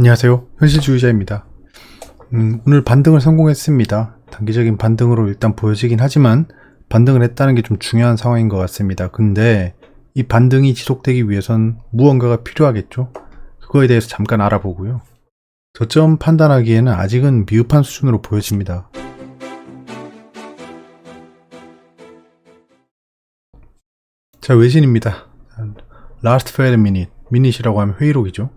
안녕하세요. 현실주의자입니다. 오늘 반등을 성공했습니다. 단기적인 반등으로 일단 보여지긴 하지만 반등을 했다는 게 좀 중요한 상황인 것 같습니다. 근데 이 반등이 지속되기 위해선 무언가가 필요하겠죠? 그거에 대해서 잠깐 알아보고요. 저점 판단하기에는 아직은 미흡한 수준으로 보여집니다. 자, 외신입니다. Last Fed Minute, 미닛이라고 하면 회의록이죠.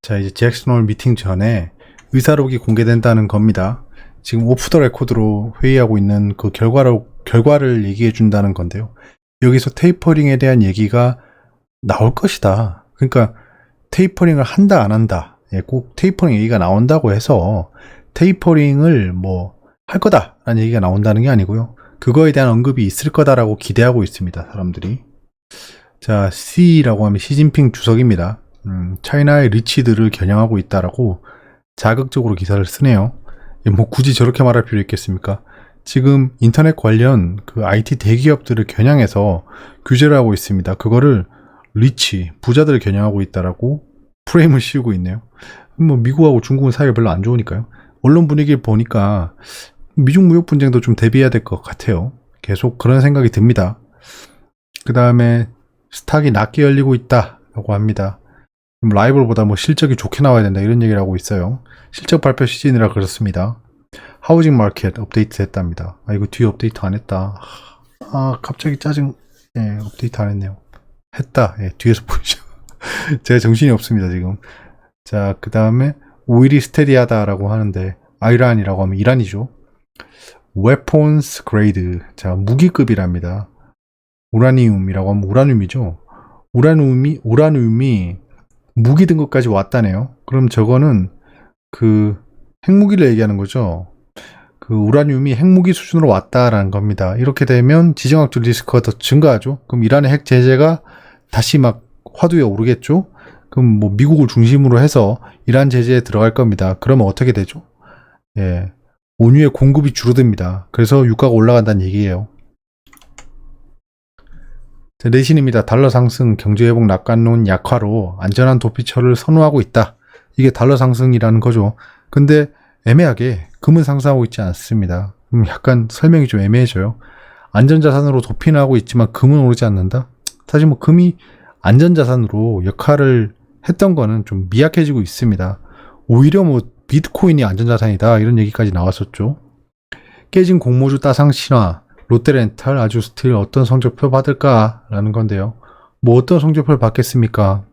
자, 이제 잭슨홀 미팅 전에 의사록이 공개된다는 겁니다. 지금 오프 더 레코드로 회의하고 있는 그 결과를 얘기해 준다는 건데요. 여기서 테이퍼링에 대한 얘기가 나올 것이다. 그러니까 테이퍼링을 한다 안 한다. 꼭 테이퍼링 얘기가 나온다고 해서 테이퍼링을 뭐 할 거다라는 얘기가 나온다는 게 아니고요. 그거에 대한 언급이 있을 거다라고 기대하고 있습니다. 사람들이. 자, C라고 하면 시진핑 주석입니다. 차이나의 리치들을 겨냥하고 있다라고 자극적으로 기사를 쓰네요. 뭐 굳이 저렇게 말할 필요 있겠습니까? 지금 인터넷 관련 그 IT 대기업들을 겨냥해서 규제를 하고 있습니다. 그거를 리치, 부자들을 겨냥하고 있다라고 프레임을 씌우고 있네요. 뭐 미국하고 중국은 사이가 별로 안 좋으니까요. 언론 분위기를 보니까 미중 무역 분쟁도 좀 대비해야 될 것 같아요. 계속 그런 생각이 듭니다. 그 다음에 스탁이 낮게 열리고 있다라고 합니다. 라이벌보다 뭐 실적이 좋게 나와야 된다 이런 얘기를 하고 있어요. 실적 발표 시즌이라 그렇습니다. 하우징 마켓 업데이트 했답니다. 이거 뒤에 업데이트 안 했다. 갑자기 짜증. 업데이트 안 했네요. 했다. 뒤에서 보이죠. 제가 정신이 없습니다 지금. 자, 그 다음에 오일이 스테디하다라고 하는데 아이란이라고 하면 이란이죠. weapons grade. 자, 무기급이랍니다. 우라늄이라고 하면 우라늄이죠. 우라늄이 무기 등급까지 왔다네요. 그럼 저거는 그 핵무기를 얘기하는 거죠. 그 우라늄이 핵무기 수준으로 왔다라는 겁니다. 이렇게 되면 지정학적 리스크가 더 증가하죠. 그럼 이란의 핵 제재가 다시 막 화두에 오르겠죠. 그럼 뭐 미국을 중심으로 해서 이란 제재에 들어갈 겁니다. 그러면 어떻게 되죠? 원유의 공급이 줄어듭니다. 그래서 유가가 올라간다는 얘기예요. 내신입니다. 달러 상승, 경제회복 낙관론 약화로 안전한 도피처를 선호하고 있다. 이게 달러 상승이라는 거죠. 근데 애매하게 금은 상승하고 있지 않습니다. 약간 설명이 좀 애매해져요. 안전자산으로 도피는 하고 있지만 금은 오르지 않는다? 사실 뭐 금이 안전자산으로 역할을 했던 거는 좀 미약해지고 있습니다. 오히려 뭐 비트코인이 안전자산이다 이런 얘기까지 나왔었죠. 깨진 공모주 따상 신화, 롯데렌탈, 아주스틸 어떤 성적표 받을까라는 건데요. 뭐 어떤 성적표를 받겠습니까?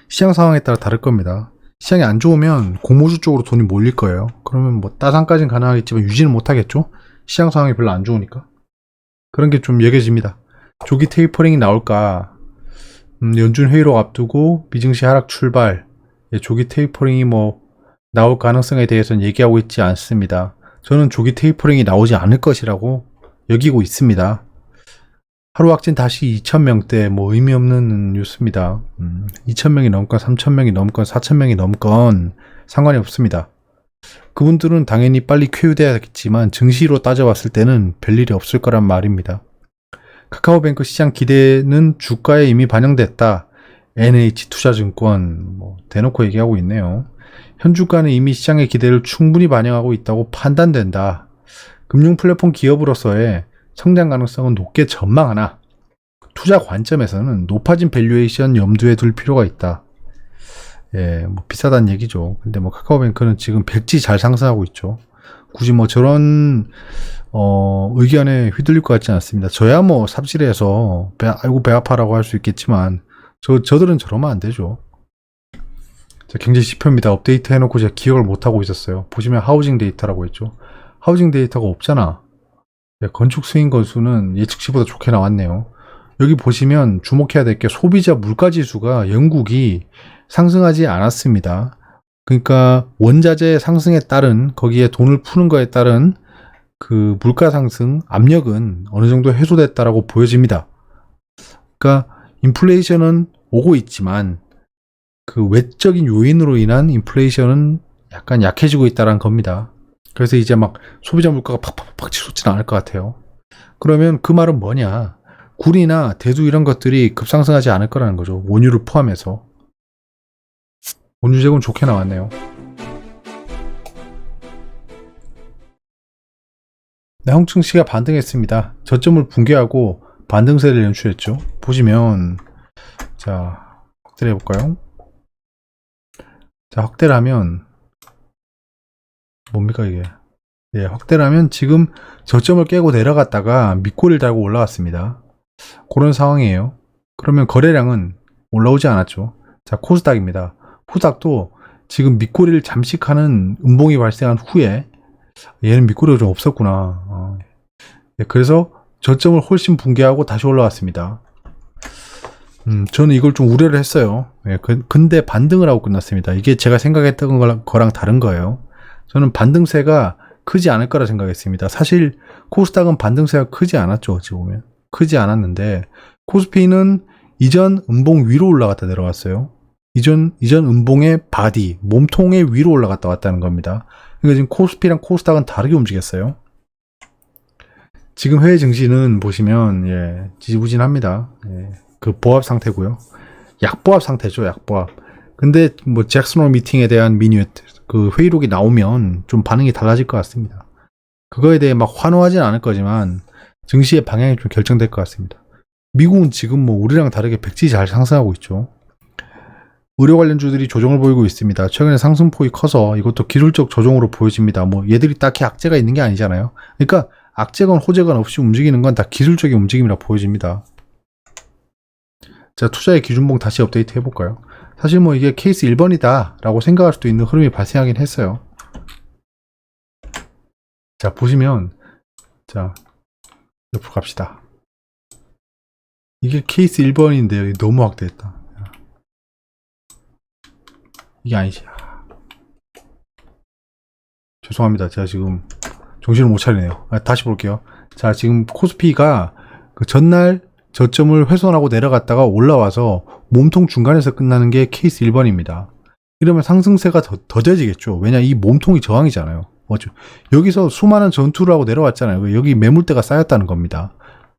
시장 상황에 따라 다를 겁니다. 시장이 안 좋으면 공모주 쪽으로 돈이 몰릴 거예요. 그러면 뭐 따상까지는 가능하겠지만 유지는 못하겠죠? 시장 상황이 별로 안 좋으니까. 그런 게 좀 여겨집니다. 조기 테이퍼링이 나올까? 연준 회의록 앞두고 미증시 하락 출발. 조기 테이퍼링이 뭐 나올 가능성에 대해서는 얘기하고 있지 않습니다. 저는 조기 테이퍼링이 나오지 않을 것이라고 여기고 있습니다. 하루 확진 다시 2,000명대 뭐 의미 없는 뉴스입니다. 2,000명이 넘건 3,000명이 넘건 4,000명이 넘건 상관이 없습니다. 그분들은 당연히 빨리 쾌유돼야겠지만 증시로 따져봤을 때는 별일이 없을 거란 말입니다. 카카오뱅크 시장 기대는 주가에 이미 반영됐다. NH투자증권 뭐 대놓고 얘기하고 있네요. 현 주가는 이미 시장의 기대를 충분히 반영하고 있다고 판단된다. 금융 플랫폼 기업으로서의 성장 가능성은 높게 전망하나 투자 관점에서는 높아진 밸류에이션 염두에 둘 필요가 있다. 뭐 비싸다는 얘기죠. 근데 뭐 카카오뱅크는 지금 백지 잘 상승하고 있죠. 굳이 뭐 저런 의견에 휘둘릴 것 같지 않습니다. 저야 뭐 삽질해서 배 아파라고 할 수 있겠지만 저들은 저러면 안 되죠. 자, 경제 지표입니다. 업데이트 해놓고 제가 기억을 못하고 있었어요. 보시면 하우징 데이터라고 했죠. 하우징 데이터가 없잖아. 건축 승인 건수는 예측치보다 좋게 나왔네요. 여기 보시면 주목해야 될 게 소비자 물가지수가 영국이 상승하지 않았습니다. 그러니까 원자재 상승에 따른 거기에 돈을 푸는 거에 따른 그 물가 상승 압력은 어느 정도 해소됐다라고 보여집니다. 그러니까 인플레이션은 오고 있지만 그 외적인 요인으로 인한 인플레이션은 약간 약해지고 있다는 겁니다. 그래서 이제 막 소비자 물가가 팍팍팍 치솟지는 않을 것 같아요. 그러면 그 말은 뭐냐? 굴이나 대두 이런 것들이 급상승하지 않을 거라는 거죠. 원유를 포함해서. 본유재고는 좋게 나왔네요. 네, 홍층씨가 반등했습니다. 저점을 붕괴하고 반등세를 연출했죠. 보시면 자, 확대를 해볼까요? 자, 확대를 하면 뭡니까 이게? 예, 확대를 하면 지금 저점을 깨고 내려갔다가 밑꼬리를 달고 올라왔습니다. 그런 상황이에요. 그러면 거래량은 올라오지 않았죠. 자, 코스닥입니다. 코스닥도 지금 밑꼬리를 잠식하는 음봉이 발생한 후에 얘는 밑꼬리가 좀 없었구나. 네, 그래서 저점을 훨씬 붕괴하고 다시 올라왔습니다. 저는 이걸 좀 우려를 했어요. 예, 근데 반등을 하고 끝났습니다. 이게 제가 생각했던 거랑 다른 거예요. 저는 반등세가 크지 않을 거라 생각했습니다. 사실 코스닥은 반등세가 크지 않았죠. 어찌 보면 크지 않았는데 코스피는 이전 음봉 위로 올라갔다 내려왔어요. 이전 음봉의 바디 몸통의 위로 올라갔다 왔다는 겁니다. 그러니까 지금 코스피랑 코스닥은 다르게 움직였어요. 지금 해외 증시는 보시면 예, 지지부진합니다. 예, 그 보합 상태고요. 약보합 상태죠. 약보합. 근데 뭐 잭슨 홀 미팅에 대한 그 회의록이 나오면 좀 반응이 달라질 것 같습니다. 그거에 대해 막 환호하진 않을 거지만 증시의 방향이 좀 결정될 것 같습니다. 미국은 지금 뭐 우리랑 다르게 백지 잘 상승하고 있죠. 의료 관련주들이 조정을 보이고 있습니다. 최근에 상승폭이 커서 이것도 기술적 조정으로 보여집니다. 뭐 얘들이 딱히 악재가 있는 게 아니잖아요. 그러니까 악재건 호재건 없이 움직이는 건 다 기술적인 움직임이라 보여집니다. 자, 투자의 기준봉 다시 업데이트 해볼까요? 사실 뭐 이게 케이스 1번이다 라고 생각할 수도 있는 흐름이 발생하긴 했어요. 자, 보시면 자, 옆으로 갑시다. 이게 케이스 1번인데요. 너무 확대했다. 이게 아니지. 죄송합니다. 제가 지금 정신을 못 차리네요. 다시 볼게요. 자, 지금 코스피가 그 전날 저점을 훼손하고 내려갔다가 올라와서 몸통 중간에서 끝나는 게 케이스 1번입니다. 이러면 상승세가 더뎌지겠죠. 왜냐, 이 몸통이 저항이잖아요. 맞죠? 여기서 수많은 전투를 하고 내려왔잖아요. 여기 매물대가 쌓였다는 겁니다.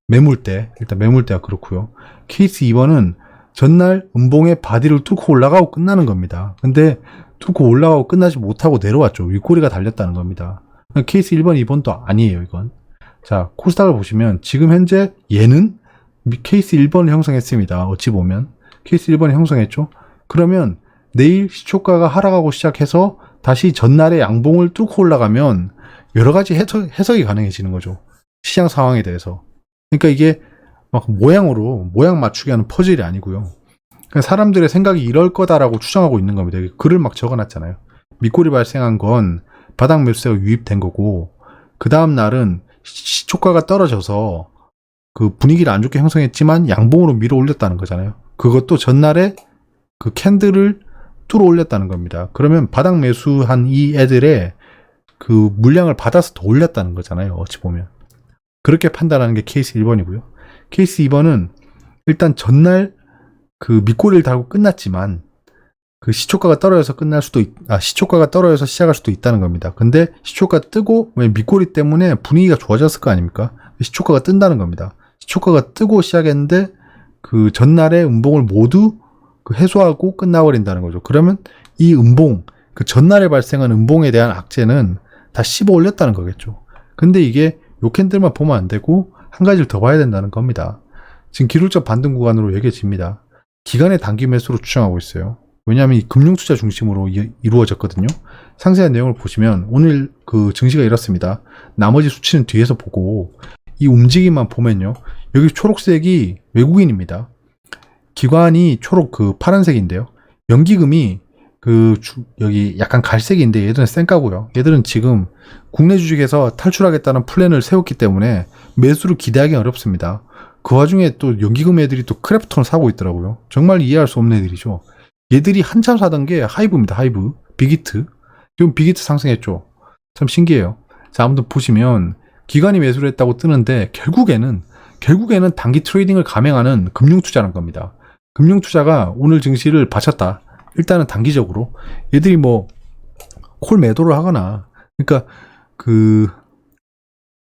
매물대, 일단 매물대가 그렇고요. 케이스 2번은 전날 음봉의 바디를 뚫고 올라가고 끝나는 겁니다. 근데 뚫고 올라가고 끝나지 못하고 내려왔죠. 윗꼬리가 달렸다는 겁니다. 케이스 1번, 2번도 아니에요, 이건. 자, 코스닥을 보시면 지금 현재 얘는 케이스 1번을 형성했습니다. 어찌 보면 케이스 1번을 형성했죠. 그러면 내일 시초가가 하락하고 시작해서 다시 전날의 양봉을 뚫고 올라가면 여러 가지 해석이 가능해지는 거죠. 시장 상황에 대해서. 그러니까 이게 막 모양 맞추기 하는 퍼즐이 아니고요. 그냥 사람들의 생각이 이럴 거다라고 추정하고 있는 겁니다. 글을 막 적어놨잖아요. 밑골이 발생한 건 바닥 매수세가 유입된 거고, 그 다음 날은 시초가가 떨어져서 그 분위기를 안 좋게 형성했지만 양봉으로 밀어 올렸다는 거잖아요. 그것도 전날에 그 캔들을 뚫어 올렸다는 겁니다. 그러면 바닥 매수한 이 애들의 그 물량을 받아서 더 올렸다는 거잖아요. 어찌 보면. 그렇게 판단하는 게 케이스 1번이고요. 케이스 2번은 일단 전날 그 밑꼬리를 달고 끝났지만 그 시초가가 떨어져서 시초가가 떨어져서 시작할 수도 있다는 겁니다. 근데 시초가 뜨고 밑꼬리 때문에 분위기가 좋아졌을 거 아닙니까? 시초가가 뜬다는 겁니다. 시초가가 뜨고 시작했는데 그 전날의 음봉을 모두 그 해소하고 끝나버린다는 거죠. 그러면 이 음봉, 그 전날에 발생한 음봉에 대한 악재는 다 씹어 올렸다는 거겠죠. 근데 이게 요 캔들만 보면 안 되고 한 가지를 더 봐야 된다는 겁니다. 지금 기술적 반등 구간으로 여겨집니다. 기간의 단기 매수로 추정하고 있어요. 왜냐하면 이 금융투자 중심으로 이루어졌거든요. 상세한 내용을 보시면 오늘 그 증시가 이렇습니다. 나머지 수치는 뒤에서 보고 이 움직임만 보면요. 여기 초록색이 외국인입니다. 기관이 초록 그 파란색인데요. 연기금이 여기 약간 갈색인데 얘들은 쌩까고요. 얘들은 지금 국내 주식에서 탈출하겠다는 플랜을 세웠기 때문에 매수를 기대하기 어렵습니다. 그 와중에 또 연기금 애들이 또 크래프톤을 사고 있더라고요. 정말 이해할 수 없는 애들이죠. 얘들이 한참 사던 게 하이브입니다. 하이브. 빅히트. 지금 빅히트 상승했죠. 참 신기해요. 자, 아무튼 보시면 기관이 매수를 했다고 뜨는데 결국에는 단기 트레이딩을 감행하는 금융투자라는 겁니다. 금융투자가 오늘 증시를 받쳤다. 일단은 단기적으로 얘들이 뭐 콜 매도를 하거나, 그러니까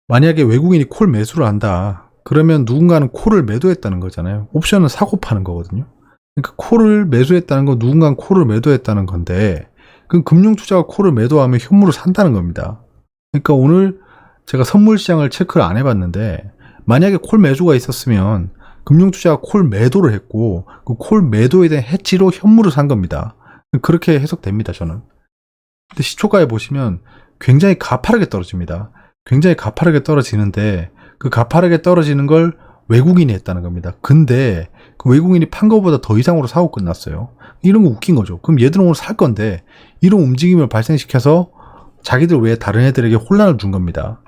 만약에 외국인이 콜 매수를 한다. 그러면 누군가는 콜을 매도했다는 거잖아요. 옵션은 사고 파는 거거든요. 그러니까 콜을 매수했다는 건 누군가 콜을 매도했다는 건데, 그 금융투자가 콜을 매도하면 현물을 산다는 겁니다. 그러니까 오늘 제가 선물 시장을 체크를 안 해봤는데, 만약에 콜 매수가 있었으면 금융투자가 콜 매도를 했고, 그 콜 매도에 대한 해지로 현물을 산 겁니다. 그렇게 해석됩니다, 저는. 근데 시초가에 보시면 굉장히 가파르게 떨어집니다. 굉장히 가파르게 떨어지는데, 그 가파르게 떨어지는 걸 외국인이 했다는 겁니다. 근데 그 외국인이 판 거보다 더 이상으로 사고 끝났어요. 이런 거 웃긴 거죠. 그럼 얘들은 오늘 살 건데 이런 움직임을 발생시켜서 자기들 외에 다른 애들에게 혼란을 준 겁니다.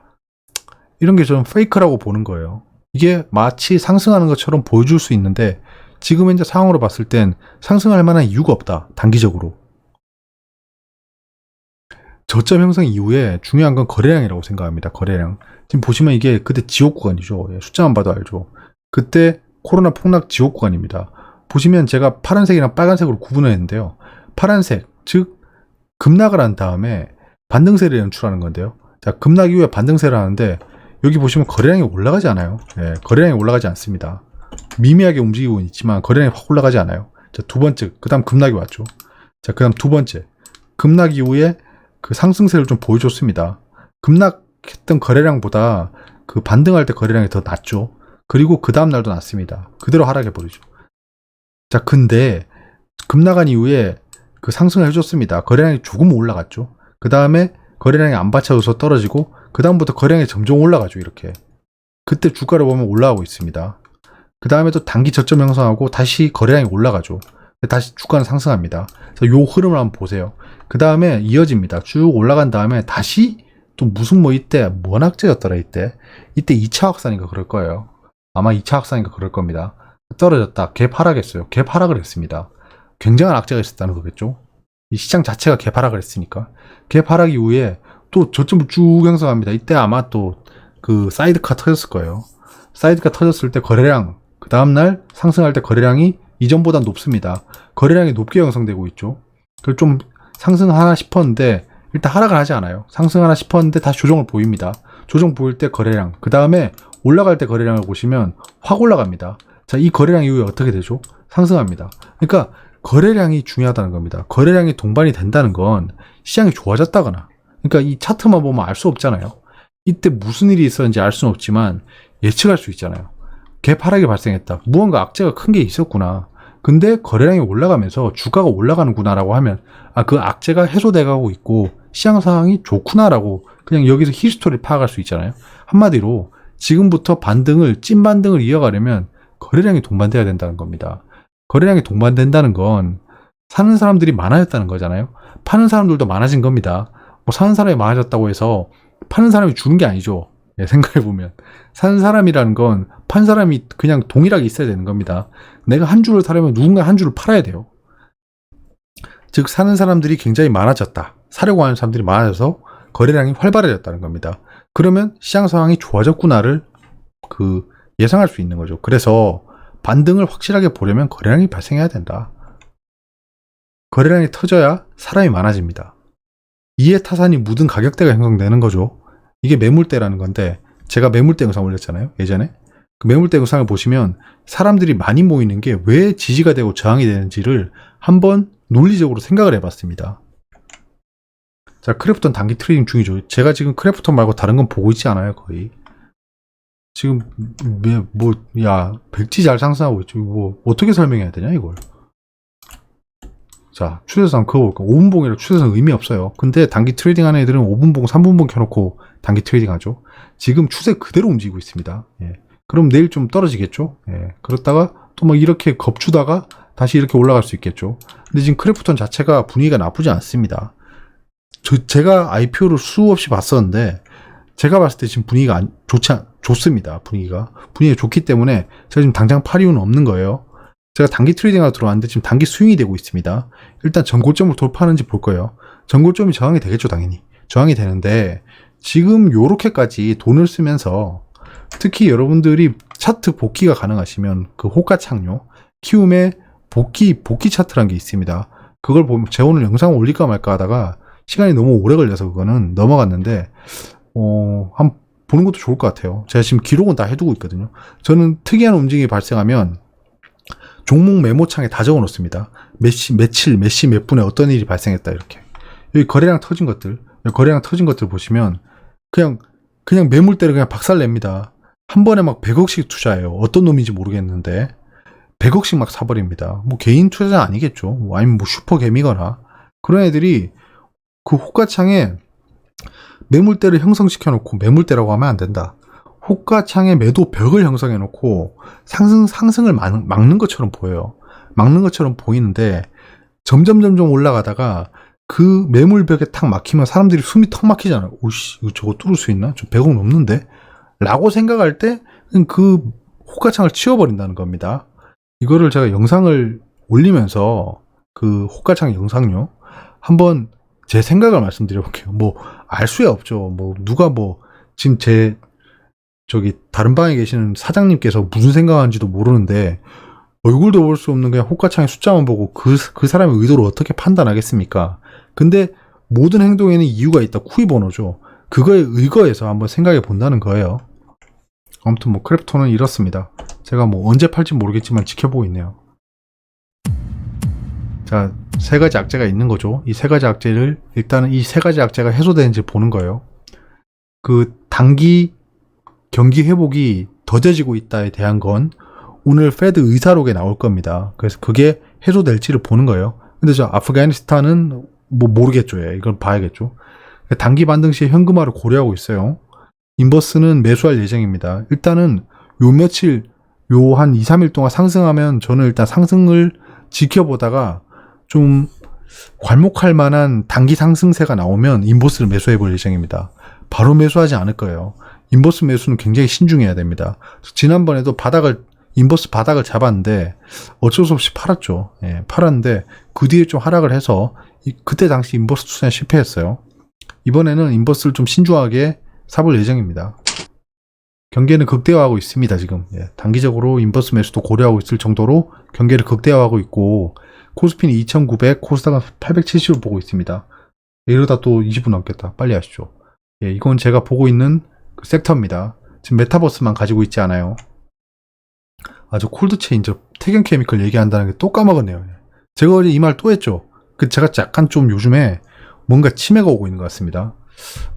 이런 게 저는 페이크라고 보는 거예요. 이게 마치 상승하는 것처럼 보여줄 수 있는데 지금 현재 상황으로 봤을 땐 상승할 만한 이유가 없다. 단기적으로. 저점 형성 이후에 중요한 건 거래량이라고 생각합니다. 거래량. 지금 보시면 이게 그때 지옥 구간이죠. 숫자만 봐도 알죠. 그때 코로나 폭락 지옥 구간입니다. 보시면 제가 파란색이랑 빨간색으로 구분을 했는데요. 파란색, 즉 급락을 한 다음에 반등세를 연출하는 건데요. 자, 급락 이후에 반등세를 하는데 여기 보시면 거래량이 올라가지 않아요. 거래량이 올라가지 않습니다. 미미하게 움직이고 있지만 거래량이 확 올라가지 않아요. 자, 두 번째, 그 다음 급락이 왔죠. 자, 그 다음 두 번째, 급락 이후에 그 상승세를 좀 보여줬습니다. 급락했던 거래량보다 그 반등할 때 거래량이 더 낮죠. 그리고 그 다음날도 낮습니다. 그대로 하락해버리죠. 자, 근데 급락한 이후에 그 상승을 해줬습니다. 거래량이 조금 올라갔죠. 그 다음에 거래량이 안 받쳐져서 떨어지고 그 다음부터 거래량이 점점 올라가죠. 이렇게. 그때 주가를 보면 올라가고 있습니다. 그 다음에 또 단기 저점 형성하고 다시 거래량이 올라가죠. 다시 주가는 상승합니다. 그래서 요 흐름을 한번 보세요. 그 다음에 이어집니다. 쭉 올라간 다음에 다시 또 무슨 이때 뭔 악재였더라 이때 2차 확산인가 그럴 거예요. 아마 2차 확산인가 그럴 겁니다. 떨어졌다. 갭 하락했어요. 갭 하락을 했습니다. 굉장한 악재가 있었다는 거겠죠. 이 시장 자체가 갭 하락을 했으니까. 갭 하락 이후에 또 저점을 쭉 형성합니다. 이때 아마 또 그 사이드카 터졌을 거예요. 사이드카 터졌을 때 거래량, 그 다음날 상승할 때 거래량이 이전보다 높습니다. 거래량이 높게 형성되고 있죠. 그걸 좀 상승하나 싶었는데 일단 하락을 하지 않아요. 상승하나 싶었는데 다시 조정을 보입니다. 조정 보일 때 거래량, 그 다음에 올라갈 때 거래량을 보시면 확 올라갑니다. 자, 이 거래량 이후에 어떻게 되죠? 상승합니다. 그러니까 거래량이 중요하다는 겁니다. 거래량이 동반이 된다는 건 시장이 좋아졌다거나, 그러니까 이 차트만 보면 알 수 없잖아요. 이때 무슨 일이 있었는지 알 수는 없지만 예측할 수 있잖아요. 갭 하락이 발생했다. 무언가 악재가 큰 게 있었구나. 근데 거래량이 올라가면서 주가가 올라가는구나라고 하면 그 악재가 해소돼가고 있고 시장 상황이 좋구나라고 그냥 여기서 히스토리를 파악할 수 있잖아요. 한마디로 지금부터 찐 반등을 이어가려면 거래량이 동반돼야 된다는 겁니다. 거래량이 동반된다는 건 사는 사람들이 많아졌다는 거잖아요. 파는 사람들도 많아진 겁니다. 사는 사람이 많아졌다고 해서 파는 사람이 주는 게 아니죠. 생각해보면 사는 사람이라는 건 판 사람이 그냥 동일하게 있어야 되는 겁니다. 내가 한 주를 사려면 누군가 한 주를 팔아야 돼요. 즉 사는 사람들이 굉장히 많아졌다. 사려고 하는 사람들이 많아져서 거래량이 활발해졌다는 겁니다. 그러면 시장 상황이 좋아졌구나를 예상할 수 있는 거죠. 그래서 반등을 확실하게 보려면 거래량이 발생해야 된다. 거래량이 터져야 사람이 많아집니다. 이해 타산이 묻은 가격대가 형성되는 거죠. 이게 매물대라는 건데 제가 매물대 영상 올렸잖아요. 예전에. 그 매물대 영상을 보시면 사람들이 많이 모이는 게 왜 지지가 되고 저항이 되는지를 한번 논리적으로 생각을 해봤습니다. 자, 크래프톤 단기 트레이딩 중이죠. 제가 지금 크래프톤 말고 다른 건 보고 있지 않아요. 거의. 지금 백지 잘 상승하고 있죠. 어떻게 설명해야 되냐 이걸. 자, 추세선 그거 볼까? 5분봉이라 추세선 의미 없어요. 근데 단기 트레이딩 하는 애들은 5분봉, 3분봉 켜놓고 단기 트레이딩 하죠. 지금 추세 그대로 움직이고 있습니다. 그럼 내일 좀 떨어지겠죠? 그렇다가 또 이렇게 겁주다가 다시 이렇게 올라갈 수 있겠죠. 근데 지금 크래프톤 자체가 분위기가 나쁘지 않습니다. 제가 IPO를 수없이 봤었는데 제가 봤을 때 지금 분위기가 좋습니다. 분위기가 좋기 때문에 제가 지금 당장 팔 이유는 없는 거예요. 제가 단기 트레이딩하러 들어왔는데 지금 단기 스윙이 되고 있습니다. 일단 전고점을 돌파하는지 볼 거예요. 전고점이 저항이 되겠죠, 당연히. 저항이 되는데 지금 요렇게까지 돈을 쓰면서 특히 여러분들이 차트 복귀가 가능하시면 그 호가 창료, 키움의 복귀 차트라는 게 있습니다. 그걸 보면 제가 오늘 영상 올릴까 말까 하다가 시간이 너무 오래 걸려서 그거는 넘어갔는데 한번 보는 것도 좋을 것 같아요. 제가 지금 기록은 다 해두고 있거든요. 저는 특이한 움직임이 발생하면 종목 메모창에 다 적어 놓습니다. 몇 시, 며칠, 몇 시, 몇 분에 어떤 일이 발생했다, 이렇게. 여기 거래량 터진 것들, 보시면, 그냥 매물대로 그냥 박살냅니다. 한 번에 막 100억씩 투자해요. 어떤 놈인지 모르겠는데, 100억씩 막 사버립니다. 뭐 개인 투자자 아니겠죠. 뭐 아니면 뭐 슈퍼개미거나. 그런 애들이 그 호가창에 매물대를 형성시켜 놓고, 매물대라고 하면 안 된다. 호가창에 매도 벽을 형성해 놓고 상승을 막는 것처럼 보여요. 막는 것처럼 보이는데 점점 올라가다가 그 매물벽에 탁 막히면 사람들이 숨이 턱 막히잖아요. 오씨, 이거 저거 뚫을 수 있나? 저 100억 넘는데? 라고 생각할 때 그 호가창을 치워버린다는 겁니다. 이거를 제가 영상을 올리면서 그 호가창 영상요, 한번 제 생각을 말씀드려볼게요. 뭐 알 수야 없죠. 뭐 누가 뭐 지금 저기 다른 방에 계시는 사장님께서 무슨 생각하는지도 모르는데 얼굴도 볼 수 없는 그냥 호가창의 숫자만 보고 그 사람의 의도를 어떻게 판단하겠습니까? 근데 모든 행동에는 이유가 있다. 쿠이 번호죠. 그거에 의거해서 한번 생각해 본다는 거예요. 아무튼 뭐 크랩톤은 이렇습니다. 제가 뭐 언제 팔지 모르겠지만 지켜보고 있네요. 자, 세 가지 악재가 있는 거죠. 이 세 가지 악재를, 일단은 이 세 가지 악재가 해소되는지 보는 거예요. 그 단기 경기 회복이 더뎌지고 있다에 대한 건 오늘 페드 의사록에 나올 겁니다. 그래서 그게 해소될지를 보는 거예요. 근데 저 아프가니스탄은 뭐 모르겠죠. 예. 이걸 봐야겠죠. 단기 반등 시에 현금화를 고려하고 있어요. 인버스는 매수할 예정입니다. 일단은 요 며칠, 요 한 2, 3일 동안 상승하면 저는 일단 상승을 지켜보다가 좀 괄목할 만한 단기 상승세가 나오면 인버스를 매수해 볼 예정입니다. 바로 매수하지 않을 거예요. 인버스 매수는 굉장히 신중해야 됩니다. 지난번에도 인버스 바닥을 잡았는데 어쩔 수 없이 팔았죠. 예, 팔았는데 그 뒤에 좀 하락을 해서 그때 당시 인버스 투자에 실패했어요. 이번에는 인버스를 좀 신중하게 사볼 예정입니다. 경계는 극대화하고 있습니다. 지금 단기적으로 인버스 매수도 고려하고 있을 정도로 경계를 극대화하고 있고, 코스피는 2900, 코스닥은 870을 보고 있습니다. 이러다 또 20분 넘겠다. 빨리 하시죠. 예, 이건 제가 보고 있는 그 섹터입니다. 지금 메타버스만 가지고 있지 않아요. 아주 콜드체인, 저 태경케미컬 얘기한다는 게 또 까먹었네요. 제가 어제 이 말 또 했죠. 제가 약간 좀 요즘에 뭔가 치매가 오고 있는 것 같습니다.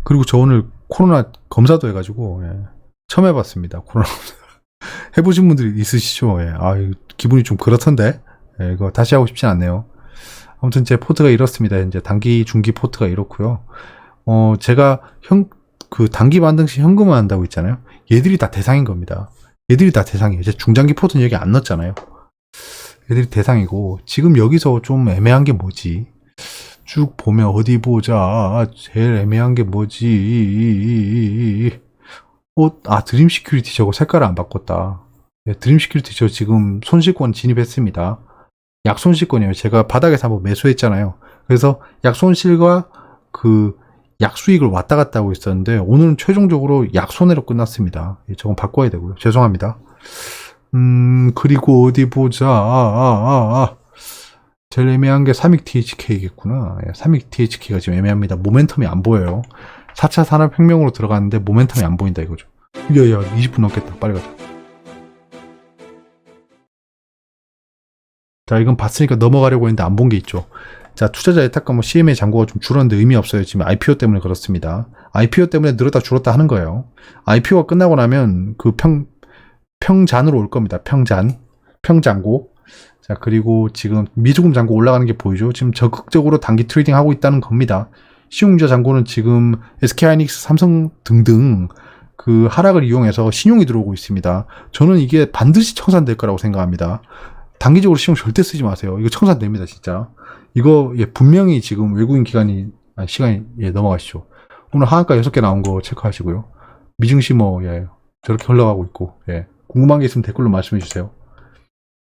그리고 저 오늘 코로나 검사도 해가지고 처음 해봤습니다. 코로나 해보신 분들이 있으시죠? 기분이 좀 그렇던데 이거 다시 하고 싶진 않네요. 아무튼 제 포트가 이렇습니다. 이제 단기, 중기 포트가 이렇고요. 제가 그 단기 반등시 현금화 한다고 있잖아요. 얘들이 다 대상인 겁니다. 얘들이 다 대상이에요. 이제 중장기 포트는 여기 안 넣었잖아요. 얘들이 대상이고, 지금 여기서 좀 애매한 게 뭐지? 쭉 보면 어디 보자. 제일 애매한 게 뭐지? 드림 시큐리티 저거 색깔을 안 바꿨다. 드림 시큐리티 저 지금 손실권 진입했습니다. 약손실권이에요. 제가 바닥에서 한번 매수했잖아요. 그래서 약손실과 그 약수익을 왔다 갔다 하고 있었는데 오늘은 최종적으로 약손해로 끝났습니다. 저건 바꿔야 되고요. 죄송합니다. 그리고 어디 보자. 제일 애매한 게 삼익 THK겠구나. 삼익 THK가 지금 애매합니다. 모멘텀이 안 보여요. 4차 산업혁명으로 들어갔는데 모멘텀이 안 보인다 이거죠. 야 20분 넘겠다. 빨리 가자. 자, 이건 봤으니까 넘어가려고 했는데 안 본 게 있죠. 자, 투자자 예탁과 뭐 CMA 잔고가 좀 줄었는데 의미 없어요. 지금 IPO 때문에 그렇습니다. IPO 때문에 늘었다 줄었다 하는 거예요. IPO가 끝나고 나면 그 평잔으로 올 겁니다. 평잔고. 자, 그리고 지금 미주금 잔고 올라가는 게 보이죠? 지금 적극적으로 단기 트레이딩 하고 있다는 겁니다. 신용자 잔고는 지금 SK하이닉스, 삼성 등등 그 하락을 이용해서 신용이 들어오고 있습니다. 저는 이게 반드시 청산될 거라고 생각합니다. 단기적으로 신용 절대 쓰지 마세요. 이거 청산됩니다, 진짜. 이거 분명히 지금 외국인 기관이 시간이 넘어가시죠. 오늘 하한가 6개 나온 거 체크하시고요. 미증시 저렇게 흘러가고 있고 궁금한 게 있으면 댓글로 말씀해 주세요.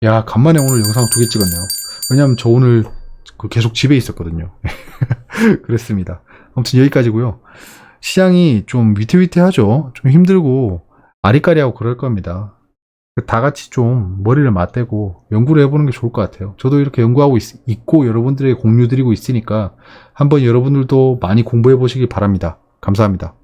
야, 간만에 오늘 영상 2개 찍었네요. 왜냐면 저 오늘 계속 집에 있었거든요. 그랬습니다. 아무튼 여기까지고요. 시장이 좀 위태위태하죠. 좀 힘들고 아리까리하고 그럴 겁니다. 다 같이 좀 머리를 맞대고 연구를 해보는 게 좋을 것 같아요. 저도 이렇게 연구하고 있고 여러분들에게 공유 드리고 있으니까 한번 여러분들도 많이 공부해 보시기 바랍니다. 감사합니다.